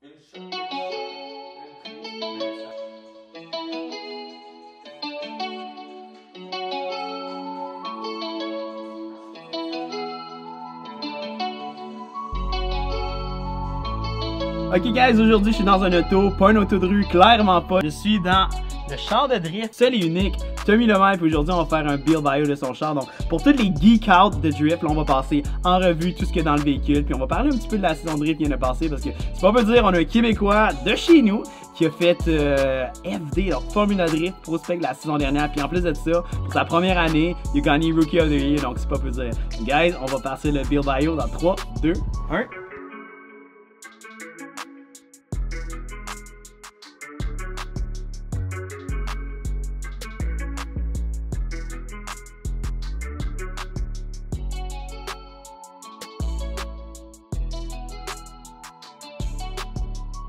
Une shot, une prise, une shot. Ok guys, aujourd'hui je suis dans un auto, pas un auto de rue, clairement pas. Je suis dans le char de drift, seul et unique, Tommy Lemaitre, puis aujourd'hui on va faire un build bio de son char. Donc pour tous les geek out de drift, là, on va passer en revue tout ce qu'il y a dans le véhicule, puis on va parler un petit peu de la saison de drift qui vient de passer, parce que c'est pas peu dire, on a un Québécois de chez nous qui a fait FD, donc Formula Drift Prospect la saison dernière, puis en plus de ça, pour sa première année, il a gagné Rookie of the Year, donc c'est pas peu dire. Guys, on va passer le build bio dans 3, 2, 1.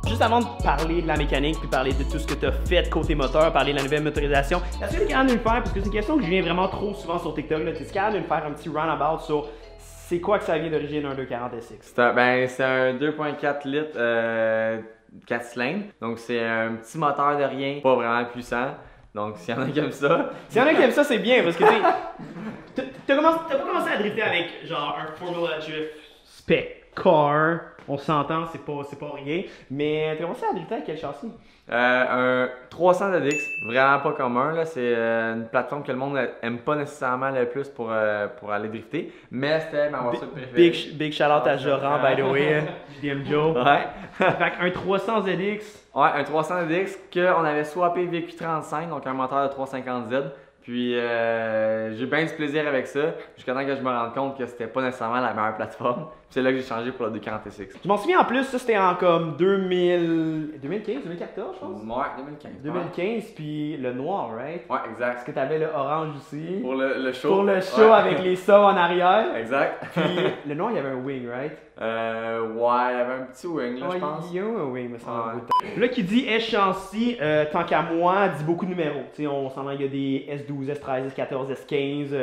Juste avant de parler de la mécanique, puis parler de tout ce que tu as fait côté moteur, parler de la nouvelle motorisation, est-ce que tu es capable de le faire? Parce que c'est une question que je viens vraiment trop souvent sur TikTok. Tu es capable de me faire un petit roundabout sur c'est quoi que ça vient d'origine un 240 SX? C'est un 2.4 litres 4 cylindres. Donc c'est un petit moteur de rien, pas vraiment puissant. Donc s'il y en a qui aiment ça. S'il y en a qui aiment ça, c'est bien parce que t'as pas commencé à drifter avec genre un Formula Drift Spec Car. On s'entend, c'est pas rien. Mais t'as commencé à drifter avec quel châssis? Un 300 ZX, vraiment pas commun. C'est une plateforme que le monde aime pas nécessairement le plus pour aller drifter. Mais c'était ma voiture préférée. Big shout out à Joran, by the way. JDM Joe. Ouais. Fait un 300 ZX. Ouais, un 300 ZX qu'on avait swappé VQ35, donc un moteur de 350Z. Puis j'ai bien du plaisir avec ça, jusqu'à temps que je me rende compte que c'était pas nécessairement la meilleure plateforme. Puis c'est là que j'ai changé pour le 240 SX. Je m'en souviens en plus, ça c'était en comme 2015, 2014 je pense? Ouais, 2015. 2015, puis le noir, right? Ouais, exact. Parce que t'avais le orange aussi. Pour le show. Pour le show ouais. avec les sauts en arrière. Exact. Puis le noir, il y avait un wing, right? Ouais, il y avait un petit wing là, ouais, je pense. Il y a un wing, me semble. Ouais. Là, qui dit S-châssis, tant qu'à moi, dit beaucoup de numéros. T'sais, on s'entend qu'il y a des S12, S13, S14, S15,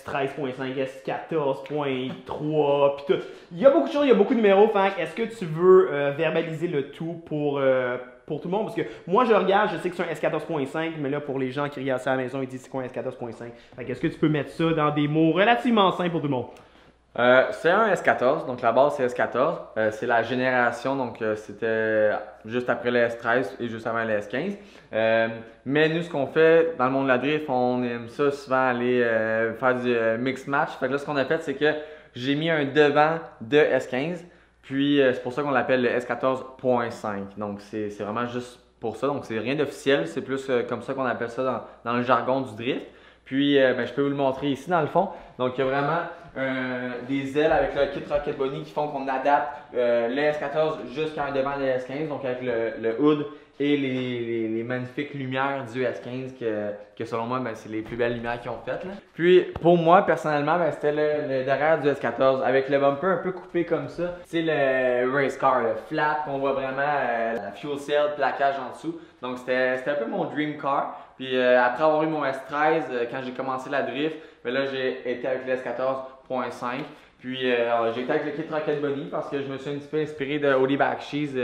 S13.5, S14.3, puis tout. Il y a beaucoup de choses, il y a beaucoup de numéros. Fait est-ce que tu veux verbaliser le tout pour tout le monde? Parce que moi, je regarde, je sais que c'est un S14.5, mais là, pour les gens qui regardent ça à la maison, ils disent c'est quoi un S14.5? Fait est-ce que tu peux mettre ça dans des mots relativement simples pour tout le monde? C'est un S14, donc la base c'est S14, c'est la génération, donc c'était juste après le S13 et juste avant le S15. Mais nous ce qu'on fait dans le monde de la drift, on aime ça souvent aller faire du mix match. Fait que là ce qu'on a fait c'est que j'ai mis un devant de S15, puis c'est pour ça qu'on l'appelle le S14.5. Donc c'est vraiment juste pour ça, donc c'est rien d'officiel, c'est plus comme ça qu'on appelle ça dans le jargon du drift. Puis je peux vous le montrer ici dans le fond. Donc il y a vraiment des ailes avec le kit Rocket Bunny qui font qu'on adapte le S14 jusqu'à un devant le S15, donc avec le hood et les magnifiques lumières du S15 que selon moi c'est les plus belles lumières qu'ils ont faites. Là. Puis pour moi personnellement c'était le derrière du S14 avec le bumper un peu coupé comme ça. C'est le race car, le flat, on voit vraiment la fuel cell, plaquage en dessous. Donc c'était un peu mon dream car. Puis après avoir eu mon S13, quand j'ai commencé la drift, là j'ai été avec le S14.5. Puis j'ai été avec le kit Rocket Bunny parce que je me suis un petit peu inspiré de Oli Bakshi's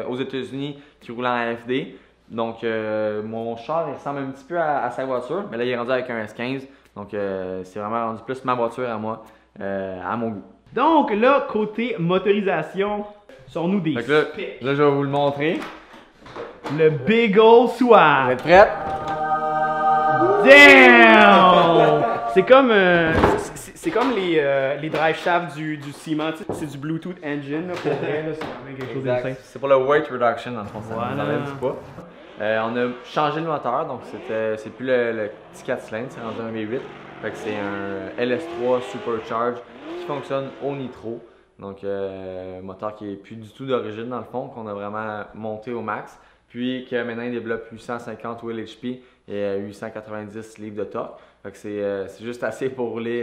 aux États-Unis qui roulait en FD. Donc mon char il ressemble un petit peu à sa voiture, mais là il est rendu avec un S15. Donc c'est vraiment rendu plus ma voiture à moi, à mon goût. Donc là, côté motorisation, sors-nous des specs. Là je vais vous le montrer. Le Big Ol' Swag. Vous êtes prêts? Damn! C'est comme les drive shafts du ciment, c'est du Bluetooth engine là, pour vrai, c'est quand même quelque chose d'insane. C'est pour le weight reduction dans le fond, ça voilà. nous enlève du poids. On a changé le moteur, donc c'est plus le petit 4 cylindres, c'est rendu un V8. Fait que c'est un LS3 Supercharge qui fonctionne au nitro. Donc un moteur qui est plus du tout d'origine dans le fond, qu'on a vraiment monté au max. Puis que maintenant il développe 850 wheel HP et 890 livres de torque. Fait que c'est juste assez pour rouler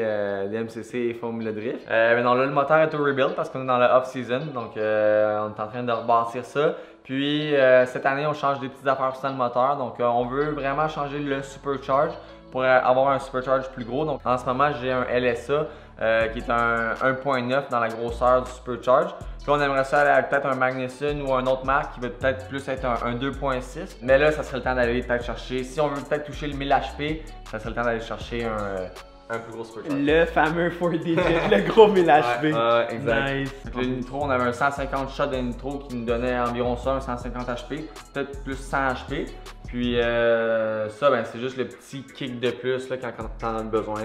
des MCC et Formula Drift. Maintenant là le moteur est au rebuild parce qu'on est dans la off-season. Donc on est en train de rebâtir ça. Puis cette année on change des petites affaires sur le moteur. Donc on veut vraiment changer le Supercharge pour avoir un Supercharge plus gros. Donc en ce moment j'ai un LSA qui est un 1.9 dans la grosseur du Supercharge. Puis on aimerait ça aller avec peut-être un Magnuson ou un autre marque qui va peut-être plus être un 2.6. Mais là, ça serait le temps d'aller peut-être chercher, si on veut peut-être toucher le 1000 HP, ça serait le temps d'aller chercher un plus gros Supercharge. Le fameux 4 digit, le gros 1000 HP. Exact. Nice. Le nitro, on avait un 150 shot de nitro qui nous donnait environ ça, un 150 HP, peut-être plus 100 HP. Puis ça, ben, c'est juste le petit kick de plus là, quand on en a besoin.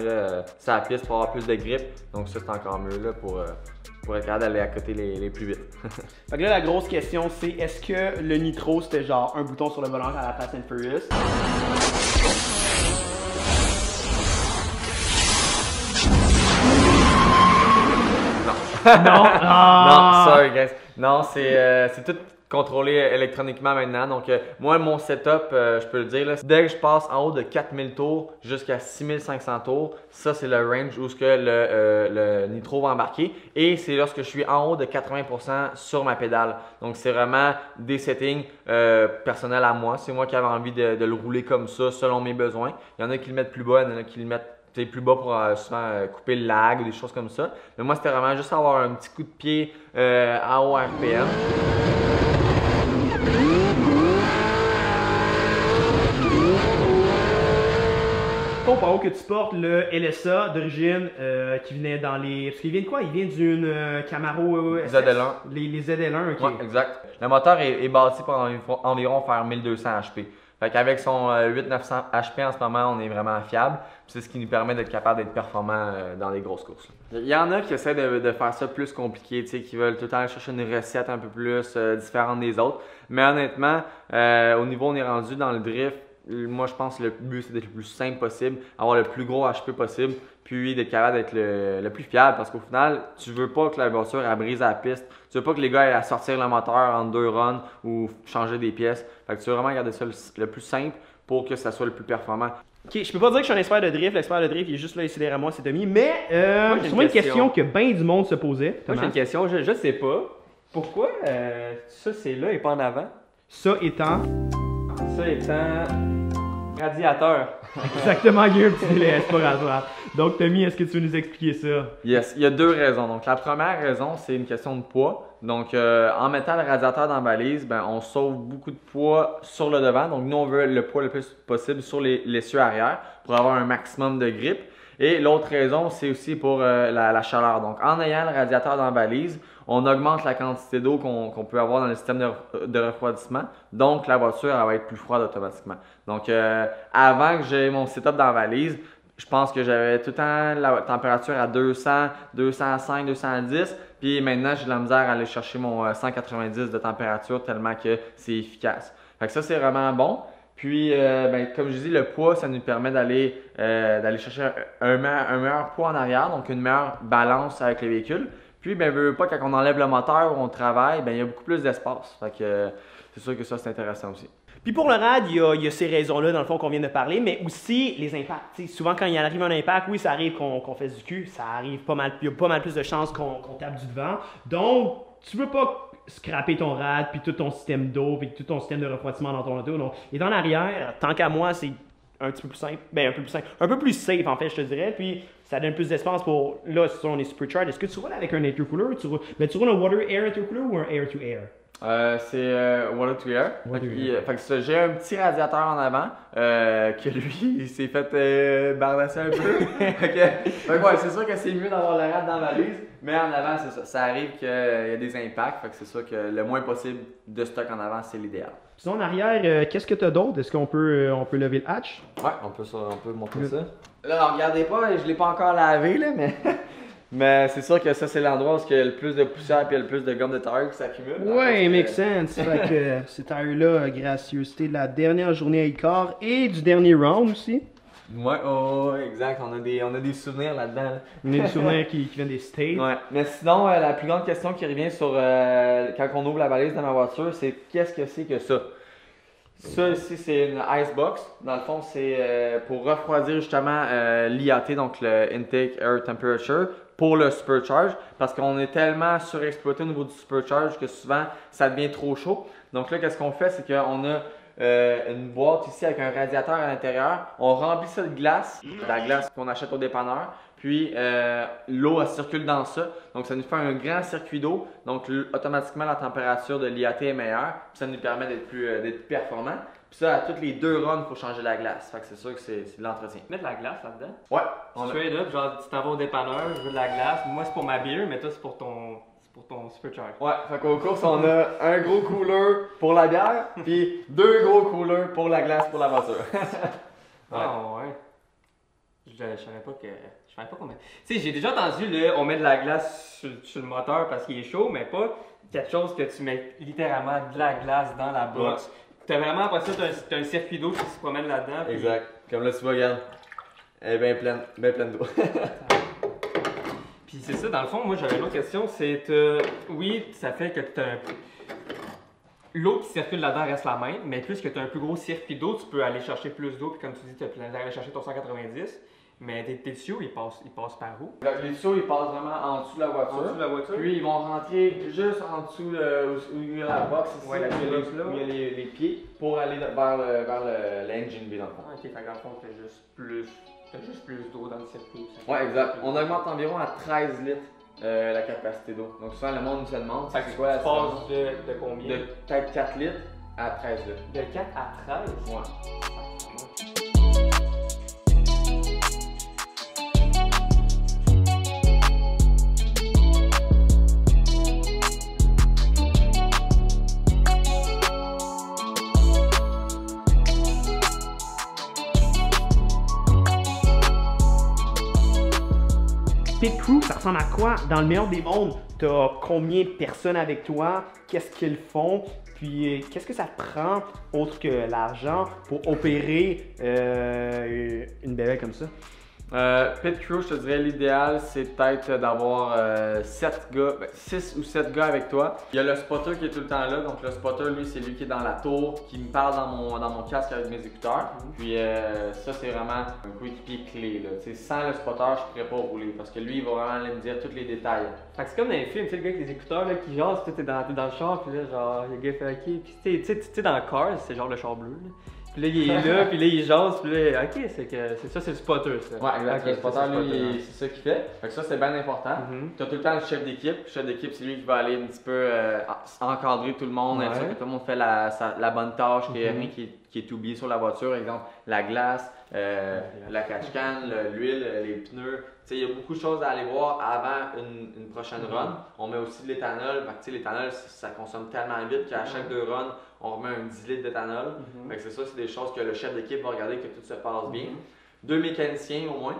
Ça piste pour avoir plus de grip. Donc ça, c'est encore mieux là, pour être capable d'aller à côté les plus vite. Fait que là, la grosse question, c'est est-ce que le nitro, c'était genre un bouton sur le volant à la Fast and Furious? Non. Non, sorry guys. Non, c'est tout contrôlé électroniquement maintenant. Donc moi, mon setup, je peux le dire, là, dès que je passe en haut de 4000 tours jusqu'à 6500 tours, ça c'est le range où le nitro va embarquer. Et c'est lorsque je suis en haut de 80% sur ma pédale. Donc c'est vraiment des settings personnels à moi. C'est moi qui avais envie de le rouler comme ça selon mes besoins. Il y en a qui le mettent plus bas, il y en a qui le mettent plus bas pour souvent couper le lag ou des choses comme ça. Mais moi, c'était vraiment juste avoir un petit coup de pied à haut RPM. Ton par haut que tu portes le LSA d'origine qui venait dans les. Parce qu'il vient de quoi? Il vient d'une Camaro SS. ZL1. Les ZL1, ok. Ouais, exact. Le moteur est bâti pour environ faire 1200 HP. Fait qu'avec son 800-900 HP en ce moment, on est vraiment fiable. C'est ce qui nous permet d'être capable d'être performant dans les grosses courses. Là. Il y en a qui essaient de faire ça plus compliqué, qui veulent tout le temps aller chercher une recette un peu plus différente des autres. Mais honnêtement, au niveau où on est rendu dans le drift, moi je pense que le but c'est d'être le plus simple possible, avoir le plus gros HP possible, puis d'être capable d'être le plus fiable parce qu'au final, tu veux pas que la voiture elle brise la piste, tu veux pas que les gars aient à sortir le moteur en 2 runs ou changer des pièces. Fait que tu veux vraiment garder ça le plus simple pour que ça soit le plus performant. Ok, je peux pas dire que je suis un expert de drift, l'expert de drift il est juste là ici derrière moi, c'est Tommy, mais c'est une question que bien du monde se posait. Moi j'ai une question, je sais pas. Pourquoi ça c'est là et pas en avant? Ça étant Radiateur. exactement, il y a un petit délai, c'est pas grave. Donc Tommy, est-ce que tu veux nous expliquer ça? Yes, il y a 2 raisons. Donc la première raison, c'est une question de poids. Donc en mettant le radiateur dans la balise, ben, on sauve beaucoup de poids sur le devant. Donc nous, on veut le poids le plus possible sur l'essieu arrière pour avoir un maximum de grip. Et l'autre raison, c'est aussi pour la chaleur. Donc en ayant le radiateur dans la balise, on augmente la quantité d'eau qu'on peut avoir dans le système de refroidissement. Donc la voiture elle va être plus froide automatiquement. Donc avant que j'ai mon setup dans la valise, je pense que j'avais tout le temps la température à 200, 205, 210. Puis maintenant, j'ai de la misère à aller chercher mon 190 de température tellement que c'est efficace. Fait que ça, c'est vraiment bon. Puis, ben, comme je dis, le poids, ça nous permet d'aller chercher un meilleur poids en arrière, donc une meilleure balance avec le véhicule. Puis, ben, veux pas, quand on enlève le moteur ou on travaille, ben, il y a beaucoup plus d'espace. Fait que c'est sûr que ça, c'est intéressant aussi. Puis pour le rad, il y a ces raisons-là, dans le fond, qu'on vient de parler, mais aussi les impacts. T'sais, souvent, quand il arrive un impact, oui, ça arrive qu'on fasse du cul, ça arrive pas mal, il y a pas mal plus de chances qu'on tape du devant. Donc, tu veux pas scraper ton rad, puis tout ton système d'eau, puis tout ton système de refroidissement dans ton auto. Donc, et dans l'arrière, tant qu'à moi, c'est un petit peu plus simple, ben un peu plus simple, un peu plus safe en fait, je te dirais, puis ça donne plus d'espace pour, là, si on est supercharged, est-ce que tu roules avec un intercooler ou tu roules un water air intercooler ou un air to air? C'est water to air. Fait que j'ai un petit radiateur en avant que lui, il s'est fait bardasser un peu. Ouais, c'est sûr que c'est mieux d'avoir le rad dans la valise, mais en avant, c'est ça. Ça arrive qu'il y a des impacts, fait que c'est sûr que le moins possible de stock en avant, c'est l'idéal. Sinon, en arrière, qu'est-ce que tu as d'autre? Est-ce qu'on peut lever le hatch? Ouais, on peut montrer ça. Là, regardez pas, je l'ai pas encore lavé, là, mais... Mais c'est sûr que ça, c'est l'endroit où il y a le plus de poussière et le plus de gomme de tire qui s'accumule. Ouais, make sense. Fait que ces tires-là, gracieuseté de la dernière journée à Icar et du dernier round aussi. Ouais, exact. On a des souvenirs là-dedans. Là. On a des souvenirs qui viennent des States. Ouais. Mais sinon, la plus grande question qui revient sur quand on ouvre la valise dans ma voiture, c'est qu'est-ce que c'est que ça? Ça ici, c'est une Icebox. Dans le fond, c'est pour refroidir justement l'IAT, donc le Intake Air Temperature, pour le Supercharge, parce qu'on est tellement surexploité au niveau du Supercharge que souvent, ça devient trop chaud. Donc là, qu'est-ce qu'on fait? C'est qu'on a une boîte ici avec un radiateur à l'intérieur. On remplit ça de glace, la glace qu'on achète au dépanneur. Puis l'eau elle circule dans ça, donc ça nous fait un grand circuit d'eau. Donc automatiquement la température de l'IAT est meilleure, puis ça nous permet d'être plus performant. Puis ça, à toutes les 2 runs, il faut changer la glace. Fait que c'est sûr que c'est de l'entretien. Mettre de la glace là-dedans? Ouais. Straight up, genre tu t'en vas au dépanneur, je veux de la glace. Moi c'est pour ma bière, mais toi c'est pour ton supercharge. Ouais, fait qu'aux courses, on a un gros cooler pour la bière, puis 2 gros coolers pour la glace pour la voiture. Ah ouais. Je savais pas que. Je savais pas qu'on met. Tu sais, j'ai déjà entendu on met de la glace sur le moteur parce qu'il est chaud, mais pas quelque chose que tu mets littéralement de la glace dans la box. T'as vraiment après ça, t'as un circuit d'eau qui se promène là-dedans. Puis... Exact. Comme là, tu vois, regarde. Elle est bien pleine d'eau. Puis c'est ça, dans le fond, moi j'avais une autre question, c'est oui, ça fait que l'eau qui circule là-dedans reste la même, mais plus que tu as un plus gros circuit d'eau, tu peux aller chercher plus d'eau, puis comme tu dis, tu peux aller chercher ton 190. Mais tes tuyaux, ils passent par où? Les tuyaux, ils passent vraiment en dessous de la voiture. En dessous de la voiture? Puis ils vont rentrer juste en dessous où il y a la box ici, Ouais, où il y a les pieds, pour aller vers l'engine bay dans le fond. Ok, fait qu'en fond, t'as juste plus d'eau dans le circuit. Ouais, exact. On augmente environ à 13 litres la capacité d'eau. Donc souvent, le monde nous se demande c'est quoi la différence. Tu passes de combien? De peut-être 4 litres à 13 litres. De 4 à 13? Ouais. Pit crew, ça ressemble à quoi? Dans le meilleur des mondes, t'as combien de personnes avec toi? Qu'est-ce qu'ils font? Puis qu'est-ce que ça te prend, autre que l'argent, pour opérer une bébé comme ça? Pit crew, je te dirais l'idéal, c'est peut-être d'avoir 6 ou 7 gars avec toi. Il y a le spotter qui est tout le temps là. Donc le spotter, lui, c'est lui qui est dans la tour, qui me parle dans mon casque avec mes écouteurs. Puis ça, c'est vraiment un coéquipier clé. Là. Sans le spotter, je ne pourrais pas rouler parce que lui, il va vraiment aller me dire tous les détails. Fait que c'est comme dans les films, tu sais, le gars avec les écouteurs là, qui jase, t'es dans le char, puis là, genre, le gars fait ok. Puis tu sais, dans Cars, c'est genre le char bleu. Là. Puis là, il est là, puis là, il jase, puis là, ok, c'est ça, c'est le spotter, ça. Ouais, exact. Okay, le spotter, lui, c'est ça qu'il fait. Fait que ça, c'est bien important. Tu as tout le temps le chef d'équipe. Le chef d'équipe, c'est lui qui va aller un petit peu encadrer tout le monde, être sûr que tout le monde fait la bonne tâche, qu'il n'y a rien qui est oublié sur la voiture. Exemple, la glace, la catch-can, l'huile, les pneus. Il y a beaucoup de choses à aller voir avant une prochaine run. On met aussi de l'éthanol. L'éthanol, ça consomme tellement vite qu'à chaque 2 runs, on remet un 10 litres d'éthanol. C'est ça, c'est des choses que le chef d'équipe va regarder que tout se passe bien. 2 mécaniciens au moins.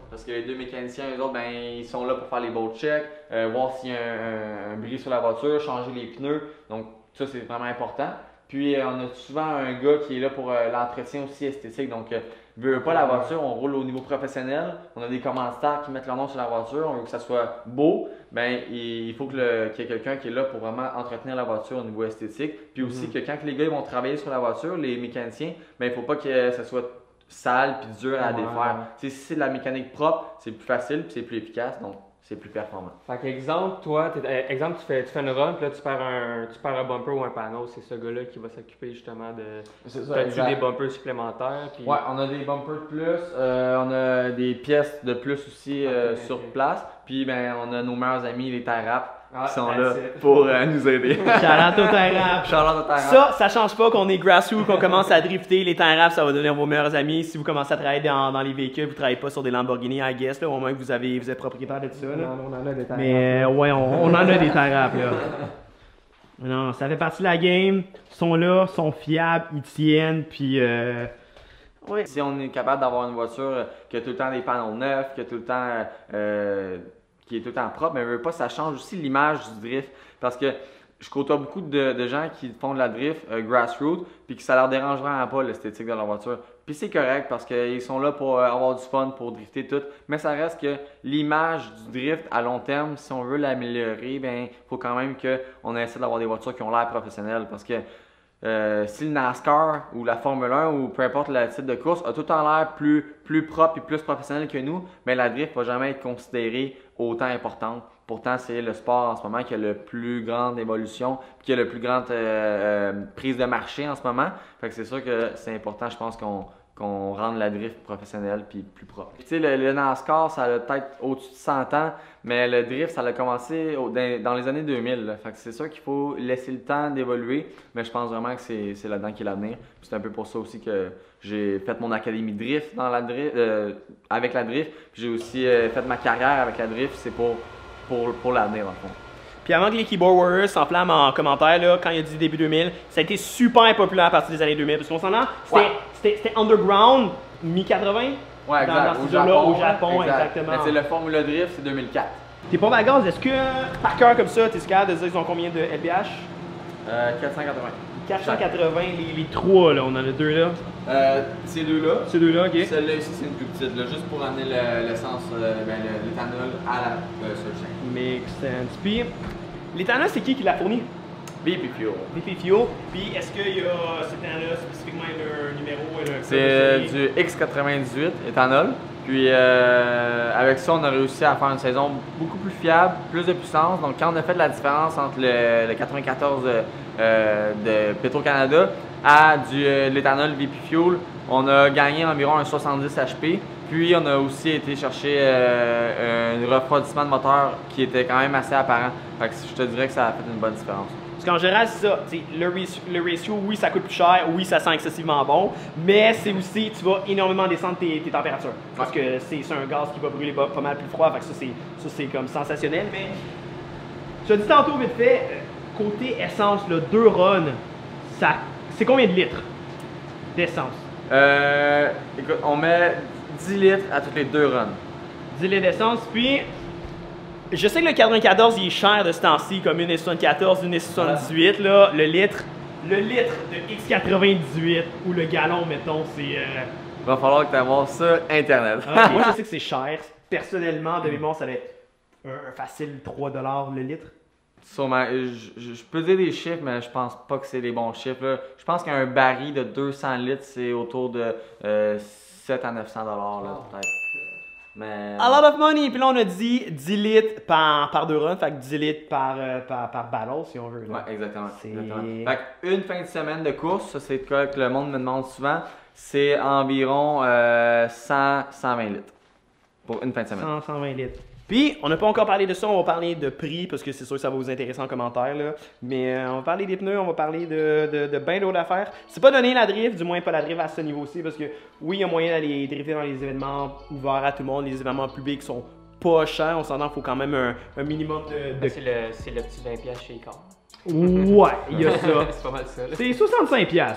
Parce que les 2 mécaniciens, eux autres, ben, ils sont là pour faire les boat checks, voir s'il y a un bris sur la voiture, changer les pneus. Donc ça, c'est vraiment important. Puis on a souvent un gars qui est là pour l'entretien aussi esthétique. Donc veut pas la voiture, on roule au niveau professionnel. On a des commanditaires qui mettent leur nom sur la voiture. On veut que ça soit beau. Ben il faut qu'il y ait quelqu'un qui est là pour vraiment entretenir la voiture au niveau esthétique. Puis aussi que quand les gars vont travailler sur la voiture, les mécaniciens, ben il faut pas que ça soit sale puis dur à défaire. Si c'est de la mécanique propre, c'est plus facile puis c'est plus efficace. Donc c'est plus performant. Fait qu'exemple, toi, tu fais une run, puis là tu perds un bumper ou un panneau, c'est ce gars-là qui va s'occuper justement de des bumpers supplémentaires. Puis... Ouais, on a des bumpers de plus, on a des pièces de plus aussi sur place, puis ben on a nos meilleurs amis, les tie wraps, qui sont là pour nous aider. Shout-out au tie wrap. Ça change pas qu'on est grassroots, qu'on commence à drifter. Les tie wraps, ça va devenir vos meilleurs amis. Si vous commencez à travailler dans les véhicules, vous travaillez pas sur des Lamborghini, I guess, là, au moins que vous êtes propriétaire de tout ça. Là. On en a des tie wraps. Mais ouais, on en a des tie wraps, là. Non, ça fait partie de la game. Ils sont là, sont fiables, ils tiennent, puis... Ouais. Si on est capable d'avoir une voiture qui a tout le temps des panneaux neufs, qui a tout le temps... qui est tout le temps propre, mais je veux pas, ça change aussi l'image du drift. Parce que je côtoie beaucoup de gens qui font de la drift grassroots, puis que ça leur dérange vraiment pas l'esthétique de leur voiture. Puis c'est correct parce qu'ils sont là pour avoir du fun, pour drifter tout. Mais ça reste que l'image du drift à long terme, si on veut l'améliorer, ben faut quand même qu'on essaie d'avoir des voitures qui ont l'air professionnelles. Parce que si le NASCAR ou la Formule 1 ou peu importe le type de course a tout en l'air plus propre et plus professionnel que nous, mais la drift ne va jamais être considérée autant importante. Pourtant, c'est le sport en ce moment qui a le plus grande évolution, qui a le plus grande prise de marché en ce moment. Fait que c'est sûr que c'est important, je pense, qu'on rende la drift professionnelle puis plus propre. Tu sais, le NASCAR, ça a peut-être au-dessus de 100 ans, mais le drift, ça a commencé dans les années 2000. Là. Fait que c'est sûr qu'il faut laisser le temps d'évoluer, mais je pense vraiment que c'est là-dedans qu'il y a l'avenir. C'est un peu pour ça aussi que j'ai fait mon académie drift avec la drift. J'ai aussi fait ma carrière avec la drift, c'est pour l'avenir, dans le fond. Puis avant que les Keyboard Warriors s'enflamment en commentaire, là, quand il a dit début 2000, ça a été super populaire à partir des années 2000. Parce qu'on s'entend, c'était underground, mi-80. Ouais, exact. Au Japon, exactement. Mais le Formula Drift, c'est 2004. Tes pompes à gaz, est-ce que, par cœur comme ça, t'es capable de dire ils ont combien de LBH? 480. 480, les trois, là, on en a deux là. Ces deux-là. Ces deux-là, ok. Celle-là ici, c'est une plus petite, là, juste pour amener l'essence, l'éthanol à la surchain. Make sense. Puis, l'éthanol, c'est qui l'a fourni? BP Fuel. BP Fuel. Puis, est-ce qu'il y a cet éthanol spécifiquement un numéro? C'est du X98 éthanol. Puis avec ça, on a réussi à faire une saison beaucoup plus fiable, plus de puissance. Donc quand on a fait la différence entre le 94 de Petro-Canada à de l'éthanol BP Fuel, on a gagné environ un 70 HP. Puis on a aussi été chercher un refroidissement de moteur qui était quand même assez apparent. Fait que je te dirais que ça a fait une bonne différence. Parce qu'en général, c'est ça. Le ratio, oui, ça coûte plus cher, oui, ça sent excessivement bon, mais c'est aussi, tu vas énormément descendre tes températures. Parce que c'est un gaz qui va brûler pas mal plus froid, fait que ça, c'est comme sensationnel. Mais, je te dis tantôt vite fait, côté essence, là, 2 runs, c'est combien de litres d'essence? Écoute, on met 10 litres à toutes les 2 runs. 10 litres d'essence, puis... Je sais que le 94 il est cher de ce temps-ci, comme une S74, une S78, là, le litre de X98 ou le gallon, mettons, c'est... Va falloir que tu aies ça Internet. Moi, je sais que c'est cher. Personnellement, de mémoire, ça va être un facile 3$ le litre. Sûrement. Je peux dire des chiffres, mais je pense pas que c'est les bons chiffres. Là. Je pense qu'un baril de 200 litres, c'est autour de 700 à 900$ là, peut-être. Mais... A lot of money! Puis là, on a dit 10 litres par 2 runs, fait que 10 litres par battle, si on veut. Là. Ouais, exactement. Fait qu'une fin de semaine de course, ça c'est le cas que le monde me demande souvent, c'est environ 100-120 litres pour une fin de semaine. 120 litres. Puis, on n'a pas encore parlé de ça, on va parler de prix, parce que c'est sûr que ça va vous intéresser en commentaire, là. Mais on va parler des pneus, on va parler de bien d'autres affaires. C'est pas donné la drift, du moins pas la drift à ce niveau-ci, parce que oui, il y a moyen d'aller drifter dans les événements ouverts à tout le monde, les événements publics sont pas chers, on s'entend qu'il faut quand même un minimum de... C'est le petit 20$ chez Icon. Ouais, il y a ça. C'est pas mal ça. C'est 65$, là,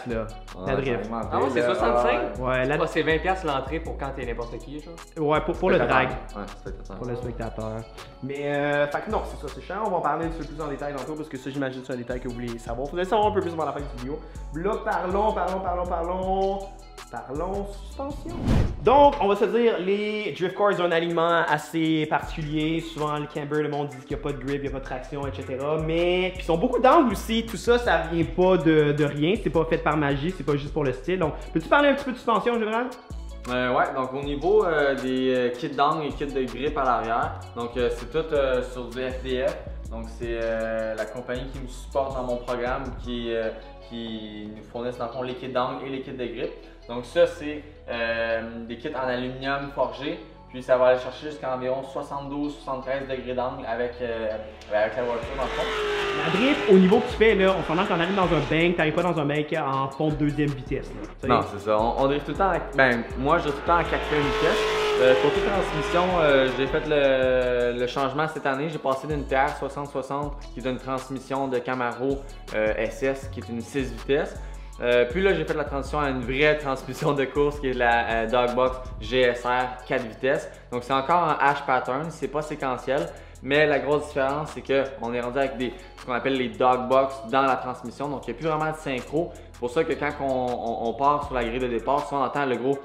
la drift. Ah ouais, c'est 65$? Ouais, c'est 20$ l'entrée pour quand t'es n'importe qui, genre? Ouais, pour le drag. Ouais, pour le spectateur. Mais, fait que non, c'est ça, c'est chiant. On va en parler un petit peu plus en détail tantôt parce que ça, j'imagine, c'est un détail que vous voulez savoir. Vous voulez savoir un peu plus avant la fin de la vidéo. Là, parlons suspension. Donc, on va se dire, les drift cars ont un alignement assez particulier. Souvent, le camber, le monde dit qu'il n'y a pas de grip, il n'y a pas de traction, etc. Mais, puis ils ont beaucoup d'angles aussi. Tout ça, ça vient pas de rien. C'est pas fait par magie, c'est pas juste pour le style. Donc, peux-tu parler un petit peu de suspension en général? Ouais, donc au niveau des kits d'angle et kits de grip à l'arrière, donc c'est tout sur du FDF. Donc c'est la compagnie qui me supporte dans mon programme qui nous fournissent dans le fond les kits d'angle et les kits de grip. Donc ça c'est des kits en aluminium forgé, puis ça va aller chercher jusqu'à environ 72-73 degrés d'angle avec la voiture dans le fond. La drift, au niveau que tu fais, là, on s'entend qu'on arrive dans un bank, t'arrives pas dans un bank en pont de deuxième vitesse. Là. Non, c'est ça. On drift tout le temps moi je drift tout le temps en quatrième vitesse. Côté transmission, j'ai fait le changement cette année. J'ai passé d'une TR 60-60 qui est une transmission de Camaro SS qui est une 6 vitesses. Puis là, j'ai fait la transition à une vraie transmission de course qui est la Dogbox GSR 4 vitesses. Donc c'est encore en H pattern, c'est pas séquentiel. Mais la grosse différence, c'est qu'on est rendu avec ce qu'on appelle les Dogbox dans la transmission. Donc il n'y a plus vraiment de synchro. C'est pour ça que quand on part sur la grille de départ, souvent on entend le gros.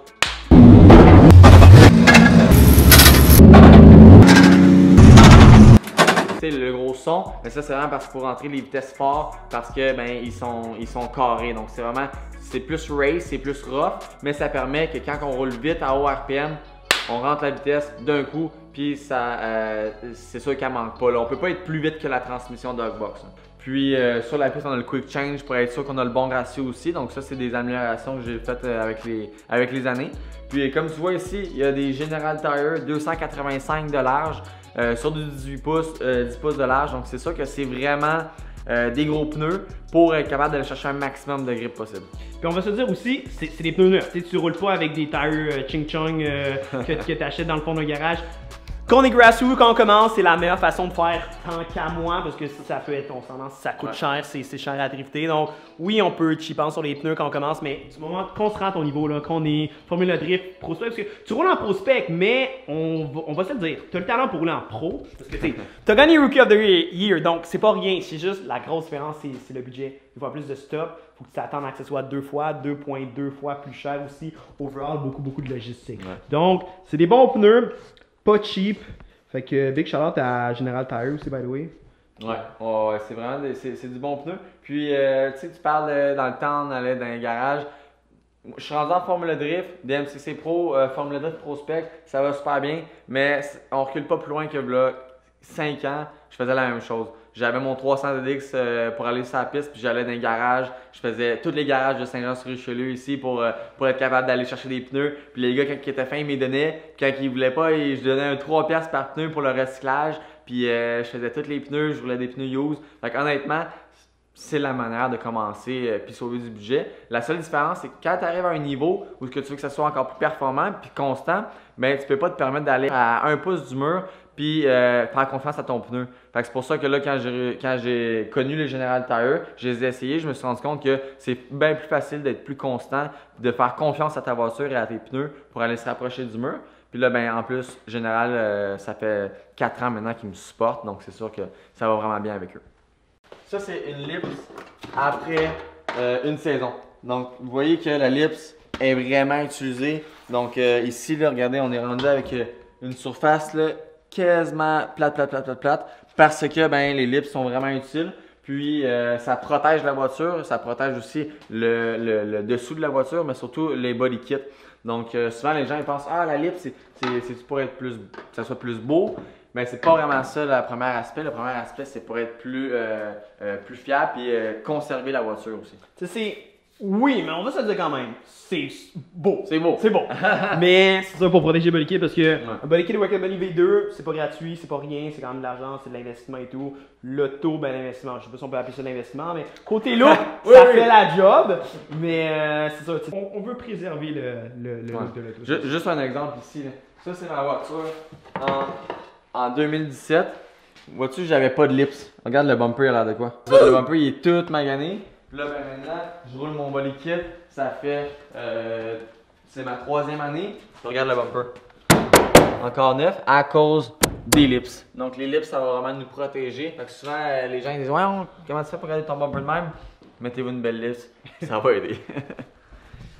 Le gros son, mais ça c'est vraiment parce qu'il faut rentrer les vitesses fortes parce que ils sont carrés, donc c'est plus race, c'est plus rough, mais ça permet que quand on roule vite à haut RPM, on rentre la vitesse d'un coup, puis ça c'est sûr qu'elle manque pas là. On peut pas être plus vite que la transmission Dogbox. Puis sur la piste, on a le quick change pour être sûr qu'on a le bon ratio aussi. Donc ça, c'est des améliorations que j'ai faites avec les années. Puis comme tu vois ici, il y a des General Tire 285 de large sur du 18 pouces, 10 pouces de large. Donc c'est sûr que c'est vraiment des gros pneus pour être capable d'aller chercher un maximum de grip possible. Puis on va se dire aussi, c'est des pneus neufs. Tu roules pas avec des tires Ching Chong que tu achètes dans le fond d'un garage. Quand on est grassroots, quand on commence, c'est la meilleure façon de faire tant qu'à moi parce que ça peut être, on s'en ça coûte cher, c'est cher à drifter. Donc oui, on peut cheaper sur les pneus quand on commence, mais du moment qu'on se rend à ton niveau, là, quand on est Formule Drift, prospect, parce que tu roules en prospect, mais on va se le dire, tu as le talent pour rouler en pro. Parce que tu as gagné Rookie of the Year, donc c'est pas rien, c'est juste la grosse différence, c'est le budget. Il faut plus de stop, il faut que tu t'attendes à que ce soit 2.2 fois plus cher aussi. Overall, beaucoup de logistique. Ouais. Donc, c'est des bons pneus. Pas cheap. Fait que big shout-out à General Tire aussi, by the way. Ouais, c'est vraiment c'est du bon pneu. Puis, tu sais, tu parles dans le temps, on allait dans les garages. Je suis rendu en Formule Drift, DMCC Pro, Formule Drift Prospect, ça va super bien. Mais on recule pas plus loin que là, 5 ans, je faisais la même chose. J'avais mon 300 DX pour aller sur la piste, puis j'allais dans les garages. Je faisais tous les garages de Saint-Jean-sur-Richelieu ici pour être capable d'aller chercher des pneus. Puis les gars, quand ils étaient fins, ils me donnaient. Quand ils voulaient pas, je donnais un 3$ par pneu pour le recyclage. Puis je faisais tous les pneus, je roulais des pneus use. Fait qu'honnêtement, c'est la manière de commencer puis sauver du budget. La seule différence, c'est que quand tu arrives à un niveau où tu veux que ça soit encore plus performant puis constant, ben tu peux pas te permettre d'aller à 1 pouce du mur puis faire confiance à ton pneu. Fait que c'est pour ça que là, quand j'ai connu les General Tire, je les ai essayés, je me suis rendu compte que c'est bien plus facile d'être plus constant, de faire confiance à ta voiture et à tes pneus pour aller se rapprocher du mur. Puis là, ben en plus, General, ça fait 4 ans maintenant qu'ils me supportent, donc c'est sûr que ça va vraiment bien avec eux. Ça, c'est une Lips après une saison. Donc, vous voyez que la Lips est vraiment utilisée. Donc, ici, là, regardez, on est rendu avec une surface là, quasiment plate parce que ben, les lips sont vraiment utiles. Puis, ça protège la voiture, ça protège aussi le dessous de la voiture, mais surtout les body kits. Donc, souvent, les gens ils pensent « Ah, la lip, c'est pour être plus, que ça soit plus beau. » Mais c'est pas vraiment ça le premier aspect. Le premier aspect, c'est pour être plus fiable et conserver la voiture aussi. Tu sais, oui, mais on va se le dire quand même. C'est beau. C'est beau. C'est beau. Mais c'est ça pour protéger le body kit parce que un body kit de Wackle Bunny V2, c'est pas gratuit, c'est pas rien, c'est quand même de l'argent, c'est de l'investissement et tout. L'auto, ben l'investissement. Je sais pas si on peut appeler ça l'investissement, mais côté look, ça fait la job. Mais c'est ça, on veut préserver le look de l'auto. Juste un exemple ici. Là. Ça, c'est ma voiture en 2017. Vois-tu, j'avais pas de lips. Regarde le bumper, il a l'air de quoi? Le bumper, il est tout magané. Puis là, ben maintenant, je roule mon body kit. Ça fait. C'est ma 3e année. Je regarde le bumper. Encore neuf à cause des lips. Donc, les lips, ça va vraiment nous protéger. Fait que souvent, les gens ils disent ouais, comment tu fais pour garder ton bumper de même? Mettez-vous une belle lips. Ça va aider.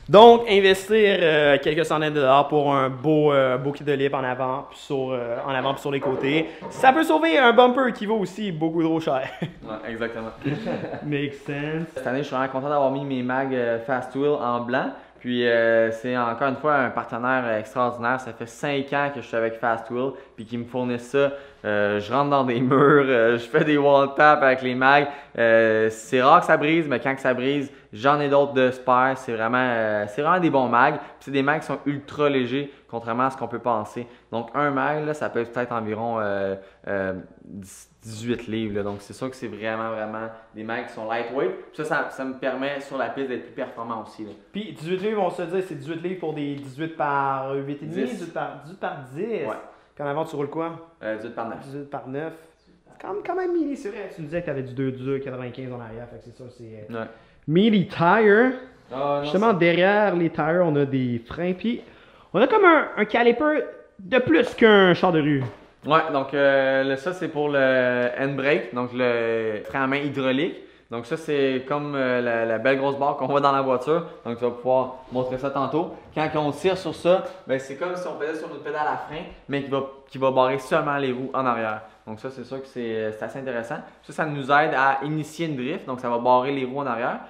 Donc, investir quelques centaines de dollars pour un beau kit de lip en avant puis sur les côtés, ça peut sauver un bumper qui vaut aussi beaucoup trop cher. Ouais, exactement. Makes sense. Cette année, je suis vraiment content d'avoir mis mes mags Fast Wheel en blanc. Puis c'est encore une fois un partenaire extraordinaire. Ça fait 5 ans que je suis avec Fast Wheel puis qu'ils me fournissent ça. Je rentre dans des murs, je fais des wall taps avec les mags. C'est rare que ça brise, mais quand que ça brise, j'en ai d'autres de spare. C'est vraiment des bons mags. Puis c'est des mags qui sont ultra légers, contrairement à ce qu'on peut penser. Donc un mag, là, ça peut être environ 18 livres. Là. Donc c'est sûr que c'est vraiment des mags qui sont lightweight. Puis ça me permet sur la piste d'être plus performant aussi. Là. Puis 18 livres, on se dit, c'est 18 livres pour des 18 par 8,5, 18 par 10. Ouais. Puis en avant, tu roules quoi? 18 par 9. 18 par 9. C'est quand même mini, c'est vrai. Tu me disais que tu avais du 2,95 en arrière, fait que c'est ça, c'est... Ouais. Mini tire. Non, justement, derrière les tires, on a des freins. Puis on a comme un caliper de plus qu'un char de rue. Ouais, donc ça c'est pour le handbrake, donc le frein à main hydraulique. Donc ça c'est comme la belle grosse barre qu'on voit dans la voiture. Donc tu vas pouvoir montrer ça tantôt. Quand on tire sur ça, ben, c'est comme si on faisait sur une pédale à frein, mais qui va barrer seulement les roues en arrière. Donc ça c'est sûr que c'est assez intéressant. Ça nous aide à initier une drift, donc ça va barrer les roues en arrière.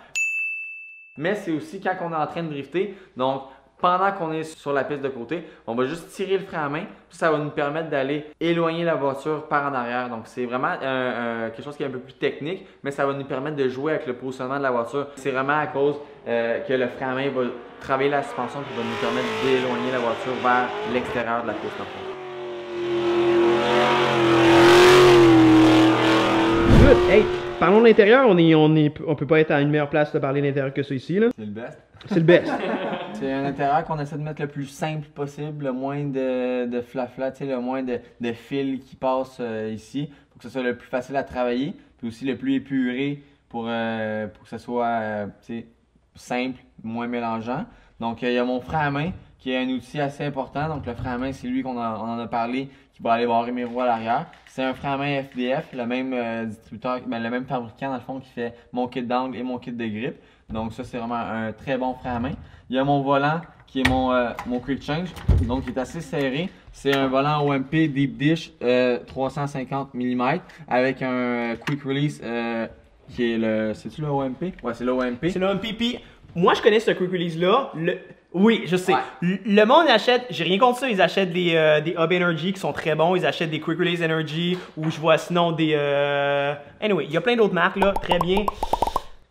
Mais c'est aussi quand on est en train de drifter, donc pendant qu'on est sur la piste de côté, on va juste tirer le frein à main, puis ça va nous permettre d'aller éloigner la voiture par en arrière. Donc c'est vraiment quelque chose qui est un peu plus technique, mais ça va nous permettre de jouer avec le positionnement de la voiture. C'est vraiment à cause que le frein à main va travailler la suspension qui va nous permettre d'éloigner la voiture vers l'extérieur de la piste. Good. Hey, parlons de l'intérieur, on peut pas être à une meilleure place de parler de l'intérieur que ça ici, là. C'est le best. C'est le best. C'est un intérieur qu'on essaie de mettre le plus simple possible, le moins de flafla, le moins de fils qui passent ici, pour que ce soit le plus facile à travailler, puis aussi le plus épuré pour que ce soit simple, moins mélangeant. Donc il y a mon frein à main qui est un outil assez important. Donc le frein à main, c'est lui on en a parlé, qui va aller barrer mes roues à l'arrière. C'est un frein à main FDF, le même distributeur, le même fabricant dans le fond qui fait mon kit d'angle et mon kit de grip. Donc ça c'est vraiment un très bon frein à main. Il y a mon volant qui est mon quick change, donc il est assez serré. C'est un volant OMP Deep Dish 350 mm avec un quick release qui est le... C'est-tu le OMP? Ouais, c'est le OMP. C'est le MPP. Moi, je connais ce quick release là. Oui, je sais. Ouais. Le monde achète, j'ai rien contre ça, ils achètent des Hub Energy qui sont très bons, ils achètent des Quick Release Energy ou je vois sinon des... Anyway, il y a plein d'autres marques là, très bien.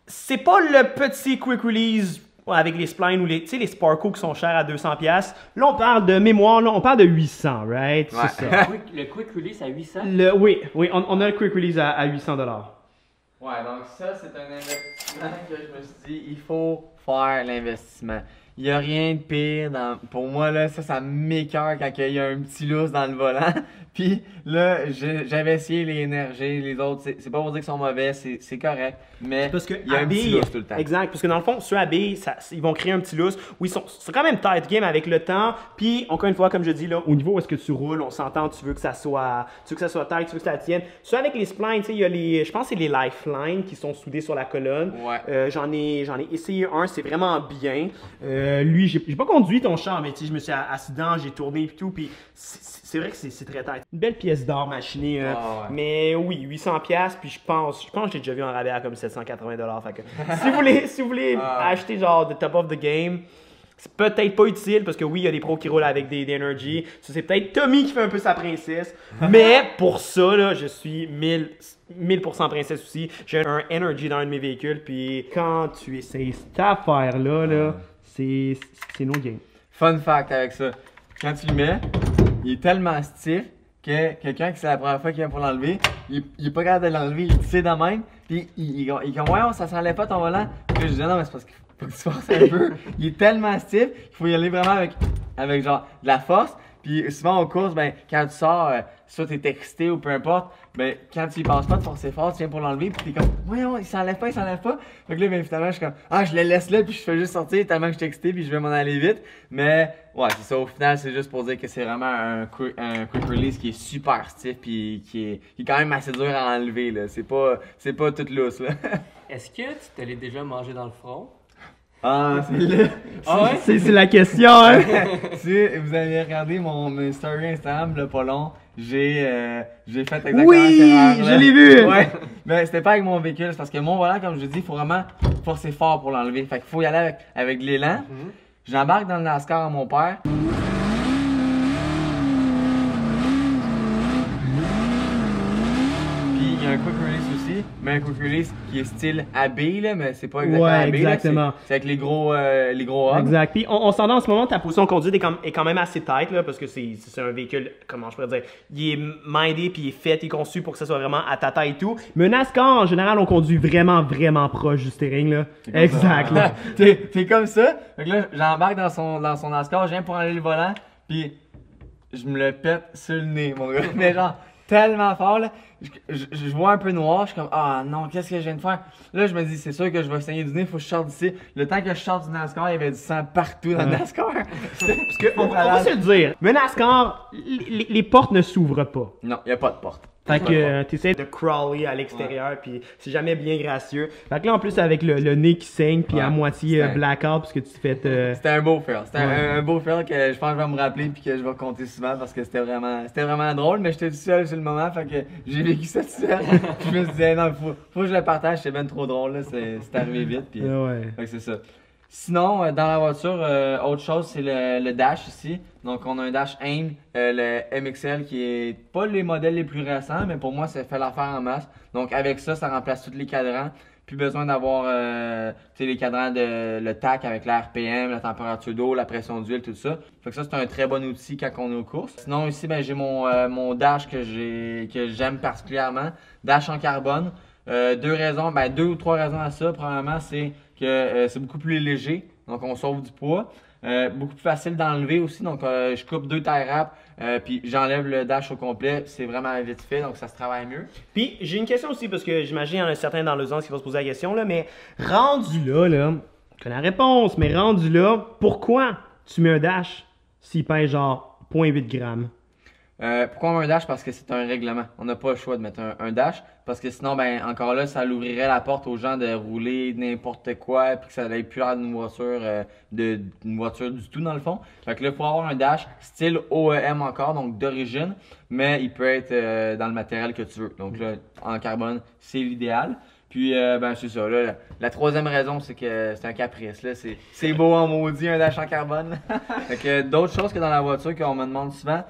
C'est pas le petit Quick Release avec les splines ou les Sparko qui sont chers à 200$. Là, on parle de mémoire, là, on parle de 800, right? Ouais. C'est ça. Le Quick Release à 800? Oui, on a le Quick Release à 800$. Ouais, donc ça, c'est un investissement que je me suis dit, il faut faire l'investissement. Il n'y a rien de pire pour moi, là, ça m'écoeure quand il y a un petit lousse dans le volant. Puis là, j'avais essayé les énergies, les autres, c'est pas pour dire qu'ils sont mauvais, c'est correct, mais parce que il y a un petit lousse tout le temps. Exact, parce que dans le fond, ceux à billes, ils vont créer un petit lousse où c'est quand même tight game avec le temps. Puis encore une fois, comme je dis là, au niveau où est-ce que tu roules, on s'entend, tu veux que ça soit tight, tu veux que ça tienne. Ceux avec les splines, il y a je pense que c'est les lifelines qui sont soudés sur la colonne. Ouais. J'en ai essayé un, c'est vraiment bien. Lui, j'ai pas conduit ton char, mais je me suis assis dedans, j'ai tourné et tout, puis c'est vrai que c'est très tight. Une belle pièce d'or machinée, ouais. Mais oui, 800$, puis je pense que j'ai déjà vu en rabais à comme 780$. Fait que, si vous voulez acheter genre the top of the game, c'est peut-être pas utile parce que oui, il y a des pros qui roulent avec des Energy. Ça, c'est peut-être Tommy qui fait un peu sa princesse. Mais pour ça, là, je suis 1000% princesse aussi. J'ai un Energy dans un de mes véhicules, puis quand tu essayes cette affaire-là, c'est no game. Fun fact avec ça, quand tu le mets, il est tellement stiff que quelqu'un qui c'est la première fois qu'il vient pour l'enlever, il est pas capable de l'enlever, il tire de même, puis il est comme ouais, ça s'enlève pas ton volant. Puis je dis non, mais c'est parce qu'il faut que tu forces un peu. Il est tellement stiff qu'il faut y aller vraiment avec genre de la force. Puis souvent en course, ben quand tu sors, soit t'es excité ou peu importe, ben quand tu y penses pas de forcer fort, tu viens pour l'enlever, puis t'es comme voyons, il s'enlève pas. Fait que là, ben finalement, je suis comme je le laisse là, puis je fais juste sortir tellement que je suis excité, puis je vais m'en aller vite. Mais ouais, c'est ça. Au final, c'est juste pour dire que c'est vraiment un quick release qui est super stiff, puis qui est quand même assez dur à enlever là. C'est pas tout lousse là. Est-ce que tu te l'es déjà mangé dans le front? C'est la question, hein? Si vous avez regardé mon story Instagram, le pas long, j'ai fait exactement oui, cette erreur-là. Je l'ai vu! Ouais, mais c'était pas avec mon véhicule, c'est parce que mon volant, comme je dis, il faut vraiment forcer fort pour l'enlever. Fait qu'il faut y aller avec l'élan. J'embarque dans le NASCAR à mon père. Puis il y a un quick release aussi, mais un quick release qui est style AB, là, mais c'est pas exactement AB. Exactement. C'est avec les gros hubs. Exact. Puis on s'entend en ce moment, ta position de conduite est quand même assez tight, là, parce que c'est un véhicule, comment je pourrais dire, il est mindé, puis il est fait, il est conçu pour que ça soit vraiment à ta taille et tout. Mais un NASCAR, en général, on conduit vraiment proche du steering, là. Exact, là. T'es comme ça. Fait que là, j'embarque dans son NASCAR, je viens pour enlever le volant, puis je me le pète sur le nez, mon gars. Mais genre, tellement fort, là. Je vois un peu noir, je suis comme ah non, qu'est-ce que je viens de faire? Là, je me dis, c'est sûr que je vais saigner du nez, il faut que je sorte d'ici. Le temps que je sorte du NASCAR, il y avait du sang partout dans le NASCAR. Parce que, on va se le dire, mais NASCAR, les portes ne s'ouvrent pas. Non, il n'y a pas de porte. Fait que tu essaies de crawler à l'extérieur, puis c'est jamais bien gracieux. Fait que là, en plus, avec le nez qui saigne, puis à moitié blackout, parce que tu te fais. C'était un beau fail. C'était un beau fail que je pense que je vais me rappeler, puis que je vais compter souvent, parce que c'était vraiment drôle, mais j'étais tout seul sur le moment, fait que j'ai vécu ça tout seul. Puis je me disais, non, faut que je le partage, c'est bien trop drôle, là, c'est arrivé vite, puis. Ouais. Fait que c'est ça. Sinon, dans la voiture, autre chose, c'est le dash ici. Donc, on a un dash AIM, le MXL, qui est pas les modèles les plus récents, mais pour moi, ça fait l'affaire en masse. Donc, avec ça, ça remplace tous les cadrans. Plus besoin d'avoir les cadrans de le TAC avec la RPM, la température d'eau, la pression d'huile, tout ça. Fait que ça, c'est un très bon outil quand on est aux courses. Sinon, ici, ben, j'ai mon dash que j'aime particulièrement. Dash en carbone. Deux ou trois raisons à ça. Premièrement, c'est que c'est beaucoup plus léger, donc on sauve du poids. Beaucoup plus facile d'enlever aussi, donc je coupe 2 tie wraps, puis j'enlève le dash au complet, c'est vraiment vite fait, donc ça se travaille mieux. Puis j'ai une question aussi, parce que j'imagine qu'il y en a certains dans l'audience qui vont se poser la question, là, mais rendu là, je connais la réponse, mais rendu là, pourquoi tu mets un dash s'il pèse genre 0.8 grammes? Pourquoi on met un dash? Parce que c'est un règlement. On n'a pas le choix de mettre un dash. Parce que sinon, ben encore là, ça l'ouvrirait la porte aux gens de rouler n'importe quoi. Puis que ça n'ait plus l'air d'une voiture, du tout dans le fond. Fait que là, il faut avoir un dash style OEM encore, donc d'origine. Mais il peut être dans le matériel que tu veux. Donc là, en carbone, c'est l'idéal. Puis, ben c'est ça. Là, la troisième raison, c'est que c'est un caprice. C'est beau en maudit, un dash en carbone. Fait que d'autres choses que dans la voiture qu'on me demande souvent,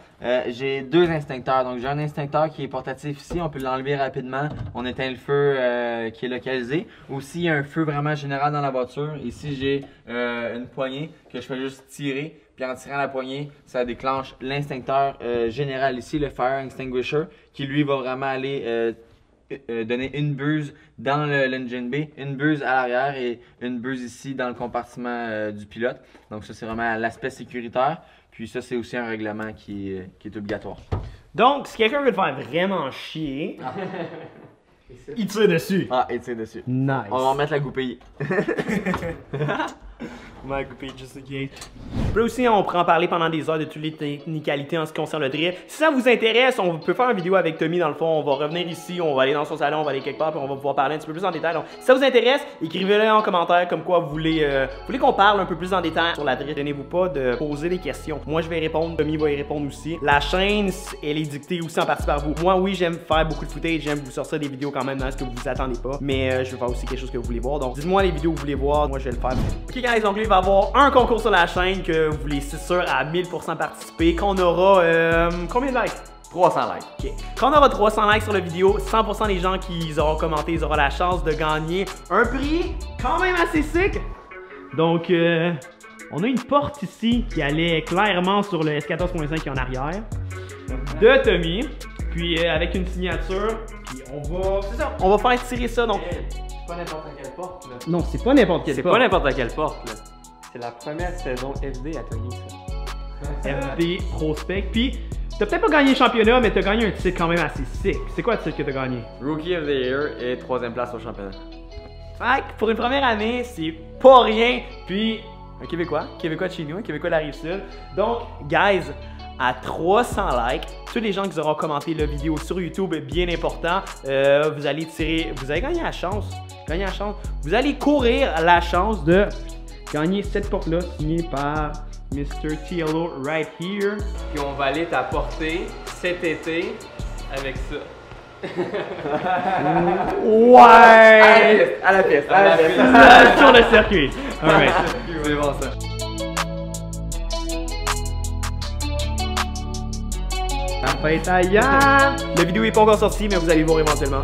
j'ai 2 instincteurs. Donc, j'ai un instincteur qui est portatif ici. On peut l'enlever rapidement. On éteint le feu qui est localisé. Aussi, il y a un feu vraiment général dans la voiture. Ici, j'ai une poignée que je fais juste tirer. Puis en tirant la poignée, ça déclenche l'instincteur général ici, le Fire Extinguisher, qui lui va vraiment aller donner une buse dans l'engine bay, une buse à l'arrière et une buse ici dans le compartiment du pilote. Donc ça, c'est vraiment l'aspect sécuritaire. Puis ça, c'est aussi un règlement qui est obligatoire. Donc, si quelqu'un veut te faire vraiment chier, il tire dessus. Ah, il tire dessus. Nice. On va remettre la goupille. On va couper just in case. Puis là aussi, on pourra en parler pendant des heures de toutes les technicalités en ce qui concerne le drift. Si ça vous intéresse, on peut faire une vidéo avec Tommy dans le fond. On va revenir ici, on va aller dans son salon, on va aller quelque part, puis on va pouvoir parler un petit peu plus en détail. Donc, si ça vous intéresse, écrivez-le en commentaire comme quoi vous voulez qu'on parle un peu plus en détail sur la drift. Gênez-vous pas de poser des questions. Moi, je vais répondre, Tommy va y répondre aussi. La chaîne, elle est dictée aussi en partie par vous. Moi, oui, j'aime faire beaucoup de footage, j'aime vous sortir des vidéos quand même dans ce que vous vous attendez pas. Mais je veux faire aussi quelque chose que vous voulez voir. Donc, dites-moi les vidéos que vous voulez voir, moi je vais le faire. Ok, guys, donc là, il va y avoir un concours sur la chaîne que vous voulez, c'est sûr, à 1000% participer. Qu'on aura combien de likes? 300 likes. Ok. Quand on aura 300 likes sur la vidéo, 100% des gens qui auront commenté, ils auront la chance de gagner un prix quand même assez sick. Donc, on a une porte ici qui allait clairement sur le S14.5 qui est en arrière de Tommy. Puis avec une signature. Puis on va. C'est ça. On va faire tirer ça. Donc. C'est pas n'importe quelle porte, là. Non, c'est pas n'importe quelle porte. C'est pas n'importe quelle porte, là. C'est la première saison FD à Tommy, ça. FD Prospect. Puis, t'as peut-être pas gagné le championnat, mais t'as gagné un titre quand même assez sick. C'est quoi le titre que t'as gagné? Rookie of the Year et 3e place au championnat. Fait que pour une première année, c'est pas rien. Puis, un Québécois de chez nous, un Québécois de la Rive-Sud. Donc, guys, à 300 likes, tous les gens qui auront commenté la vidéo sur YouTube, bien important, vous allez gagner la chance. Vous allez courir la chance de gagner cette porte-là, signée par Mr. TLO right here. Puis on va aller t'apporter cet été avec ça. Ouais! À la piste. Sur le circuit. Alright. C'est bon ça. La fête à Yann! La vidéo est pas encore sortie, mais vous allez le voir éventuellement.